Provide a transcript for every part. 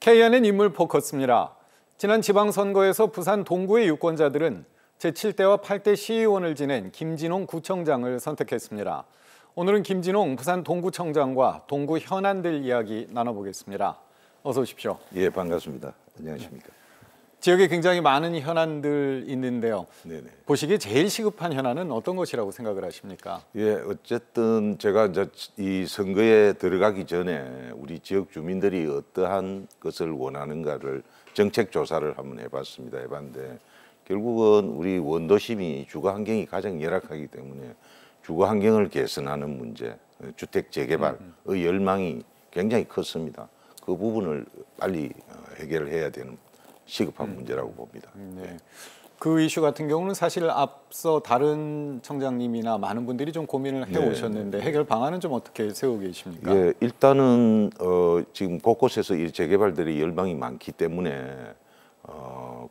KNN 인물 포커스입니다. 지난 지방선거에서 부산 동구의 유권자들은 제7대와 8대 시의원을 지낸 김진홍 구청장을 선택했습니다. 오늘은 김진홍 부산 동구청장과 동구 현안들 이야기 나눠보겠습니다. 어서 오십시오. 예, 반갑습니다. 안녕하십니까. 지역에 굉장히 많은 현안들 있는데요. 네네. 보시기에 제일 시급한 현안은 어떤 것이라고 생각을 하십니까? 예, 어쨌든 제가 이제 이 선거에 들어가기 전에 우리 지역 주민들이 어떠한 것을 원하는가를 정책 조사를 한번 해봤는데 결국은 우리 원도심이 주거 환경이 가장 열악하기 때문에 주거 환경을 개선하는 문제, 주택 재개발의 열망이 굉장히 컸습니다. 그 부분을 빨리 해결을 해야 되는 시급한 문제라고 봅니다. 네. 그 이슈 같은 경우는 사실 앞서 다른 청장님이나 많은 분들이 좀 고민을 해오셨는데 해결 방안은 좀 어떻게 세우고 계십니까? 예, 일단은 지금 곳곳에서 이 재개발들이 열망이 많기 때문에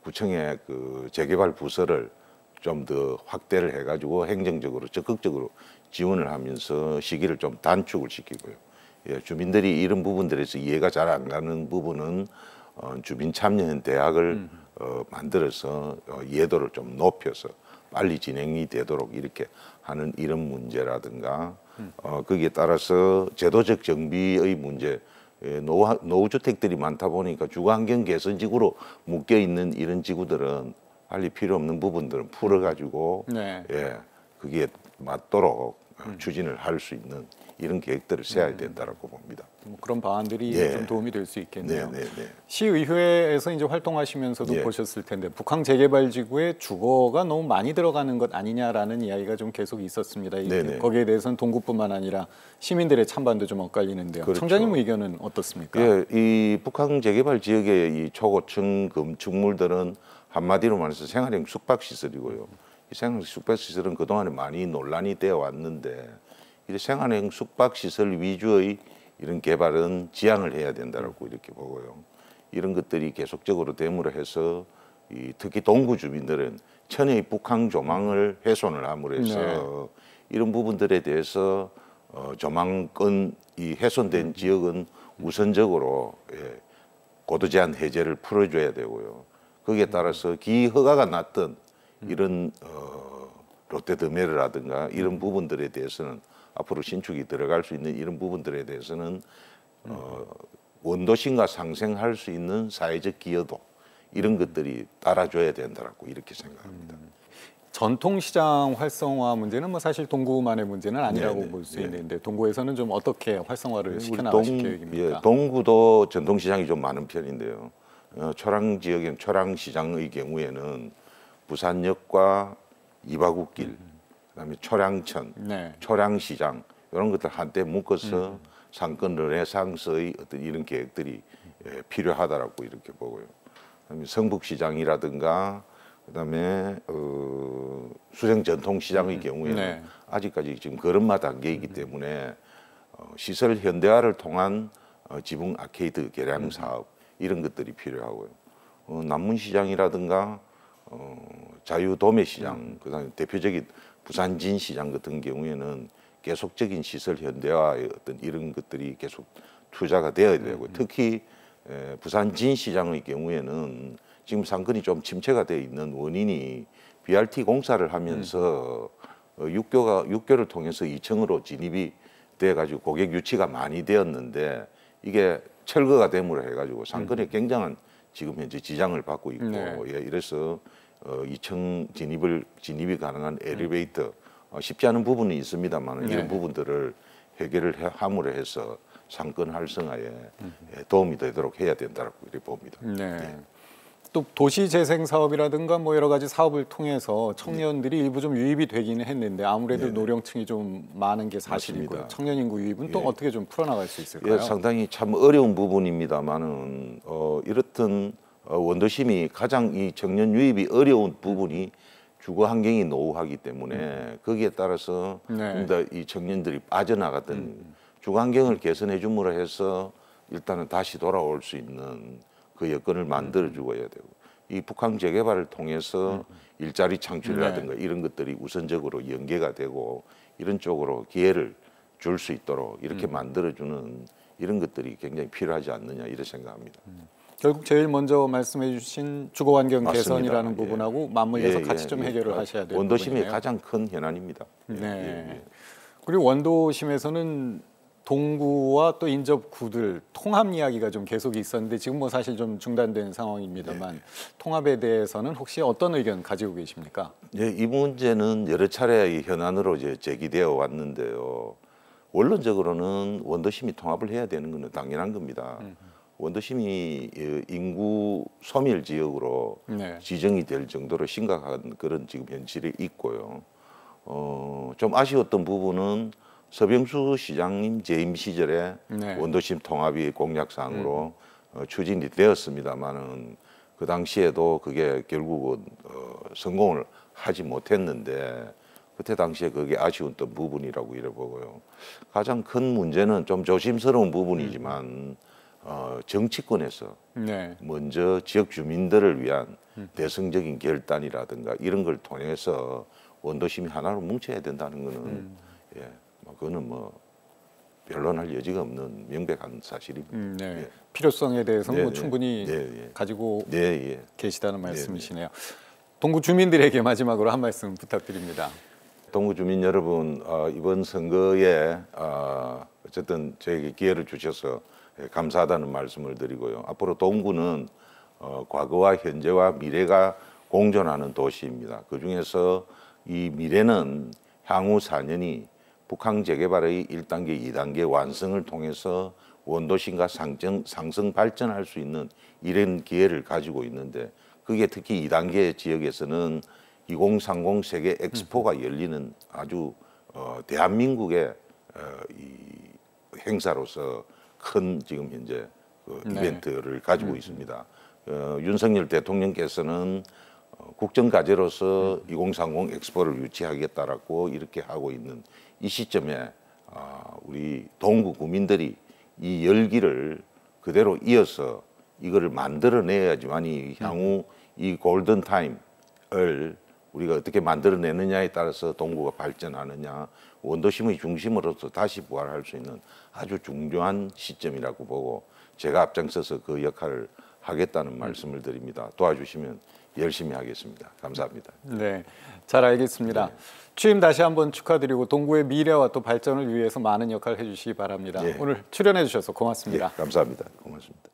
구청의 그 재개발 부서를 좀 더 확대를 해가지고 행정적으로 적극적으로 지원을 하면서 시기를 좀 단축을 시키고요. 예, 주민들이 이런 부분들에서 이해가 잘 안 가는 부분은 주민 참여형 대학을 만들어서 이해도를 좀 높여서 빨리 진행이 되도록 이렇게 하는 이런 문제라든가 거기에 따라서 제도적 정비의 문제, 노후주택들이 많다 보니까 주거환경 개선지구로 묶여 있는 이런 지구들은 빨리 필요 없는 부분들은 풀어가지고 네. 예, 그게 맞도록 추진을 할 수 있는 이런 계획들을 세워야 된다라고 봅니다. 뭐 그런 방안들이 예. 좀 도움이 될 수 있겠네요. 네. 시의회에서 이제 활동하시면서도 예. 보셨을 텐데 북항 재개발 지구에 주거가 너무 많이 들어가는 것 아니냐라는 이야기가 좀 계속 있었습니다. 네네. 거기에 대해서는 동구뿐만 아니라 시민들의 찬반도 좀 엇갈리는데요. 그렇죠. 청장님 의견은 어떻습니까? 예, 이 북항 재개발 지역의 이 초고층 건축물들은 한마디로 말해서 생활형 숙박시설이고요. 이 생활형 숙박시설은 그동안에 많이 논란이 되어 왔는데 이 생활형 숙박시설 위주의 이런 개발은 지양을 해야 된다라고 이렇게 보고요. 이런 것들이 계속적으로 대무를 해서 특히 동구 주민들은 천혜의 북항 조망을 훼손을 함으로 해서 이런 부분들에 대해서 조망권이 훼손된 지역은 우선적으로 고도 제한 해제를 풀어줘야 되고요. 거기에 따라서 기허가가 났던 이런 롯데더메르라든가 이런 부분들에 대해서는 앞으로 신축이 들어갈 수 있는 이런 부분들에 대해서는 원도심과 상생할 수 있는 사회적 기여도 이런 것들이 따라줘야 된다라고 이렇게 생각합니다. 전통시장 활성화 문제는 뭐 사실 동구만의 문제는 아니라고 네네. 볼 수 있는데 동구에서는 좀 어떻게 활성화를 시켜나가실 계획입니까? 예, 동구도 전통시장이 좀 많은 편인데요. 초량 지역인 초량시장의 경우에는 부산역과 이바구길, 그다음에 초량천, 초량시장 이런 것들 한때 묶어서 상권 르네상스의 어떤 이런 계획들이 필요하다라고 이렇게 보고요. 그다음에 성북시장이라든가 그다음에 수정 전통시장의 경우에는 아직까지 지금 걸음마 단계이기 때문에 시설 현대화를 통한 지붕 아케이드 개량 사업 이런 것들이 필요하고요. 남문시장이라든가 자유도매시장, 그다음에 대표적인 부산진 시장 같은 경우에는 계속적인 시설 현대화의 어떤 이런 것들이 계속 투자가 되어야 되고 특히 부산진 시장의 경우에는 지금 상권이 좀 침체가 되어 있는 원인이 BRT 공사를 하면서 육교를 통해서 2층으로 진입이 돼가지고 고객 유치가 많이 되었는데 이게 철거가 됨으로 해가지고 상권에 굉장한 지금 현재 지장을 받고 있고 예, 이래서 2층 진입이 가능한 엘리베이터 쉽지 않은 부분이 있습니다만 이런 부분들을 해결을 함으로 해서 상권 활성화에 도움이 되도록 해야 된다고 이렇게 봅니다. 또 도시재생 사업이라든가 뭐 여러 가지 사업을 통해서 청년들이 일부 좀 유입이 되기는 했는데 아무래도 노령층이 좀 많은 게 사실이고요. 맞습니다. 청년 인구 유입은 또 어떻게 좀 풀어나갈 수 있을까요? 예, 상당히 참 어려운 부분입니다만은 이렇든 원도심이 가장 이 청년 유입이 어려운 부분이 주거 환경이 노후하기 때문에 거기에 따라서 좀 더 이 청년들이 빠져나갔던 주거 환경을 개선해 줌으로 해서 일단은 다시 돌아올 수 있는 그 여건을 만들어 주어야 되고 이 북항 재개발을 통해서 일자리 창출이라든가 이런 것들이 우선적으로 연계가 되고 이런 쪽으로 기회를 줄 수 있도록 이렇게 만들어주는 이런 것들이 굉장히 필요하지 않느냐 이렇게 생각합니다. 결국 제일 먼저 말씀해 주신 주거환경 맞습니다. 개선이라는 예. 부분하고 맞물려서 같이 좀 해결을 하셔야 될 원도심이 부분이네요. 가장 큰 현안입니다. 네. 그리고 원도심에서는 동구와 또 인접구들 통합 이야기가 좀 계속 있었는데 지금 뭐 사실 좀 중단된 상황입니다만 통합에 대해서는 혹시 어떤 의견 가지고 계십니까? 예, 이 문제는 여러 차례 현안으로 이제 제기되어 왔는데요. 원론적으로는 원도심이 통합을 해야 되는 것은 당연한 겁니다. 원도심이 인구 소멸 지역으로 네. 지정이 될 정도로 심각한 그런 지금 현실이 있고요. 좀 아쉬웠던 부분은 서병수 시장님 재임 시절에 네. 원도심 통합이 공약사항으로 추진이 되었습니다만은 그 당시에도 그게 결국은 성공을 하지 못했는데 그때 당시에 그게 아쉬웠던 부분이라고 이래 보고요. 가장 큰 문제는 좀 조심스러운 부분이지만 정치권에서 네. 먼저 지역 주민들을 위한 대승적인 결단이라든가 이런 걸 통해서 원도심이 하나로 뭉쳐야 된다는 거는 예, 뭐 그거는 뭐 변론할 여지가 없는 명백한 사실입니다. 네. 예. 필요성에 대해서는 네, 뭐 네. 충분히 네, 예. 가지고 네, 예. 계시다는 말씀이시네요. 동구 주민들에게 마지막으로 한 말씀 부탁드립니다. 동구 주민 여러분, 이번 선거에 어쨌든 저에게 기회를 주셔서 감사하다는 말씀을 드리고요. 앞으로 동구는 과거와 현재와 미래가 공존하는 도시입니다. 그중에서 이 미래는 향후 4년이 북한 재개발의 1단계, 2단계 완성을 통해서 원도심과 상승 발전할 수 있는 이런 기회를 가지고 있는데 그게 특히 2단계 지역에서는 2030 세계 엑스포가 열리는 아주 대한민국의 이 행사로서 큰 지금 현재 그 네. 이벤트를 가지고 있습니다. 윤석열 대통령께서는 국정과제로서 2030 엑스포를 유치하겠다라고 이렇게 하고 있는 이 시점에 우리 동구 구민들이 이 열기를 그대로 이어서 이거를 만들어내야지만이 향후 이 골든 타임을 우리가 어떻게 만들어내느냐에 따라서 동구가 발전하느냐, 원도심의 중심으로서 다시 부활할 수 있는 아주 중요한 시점이라고 보고 제가 앞장서서 그 역할을 하겠다는 말씀을 드립니다. 도와주시면 열심히 하겠습니다. 감사합니다. 네, 잘 알겠습니다. 네. 취임 다시 한번 축하드리고 동구의 미래와 또 발전을 위해서 많은 역할을 해주시기 바랍니다. 네. 오늘 출연해 주셔서 고맙습니다. 예, 감사합니다. 고맙습니다.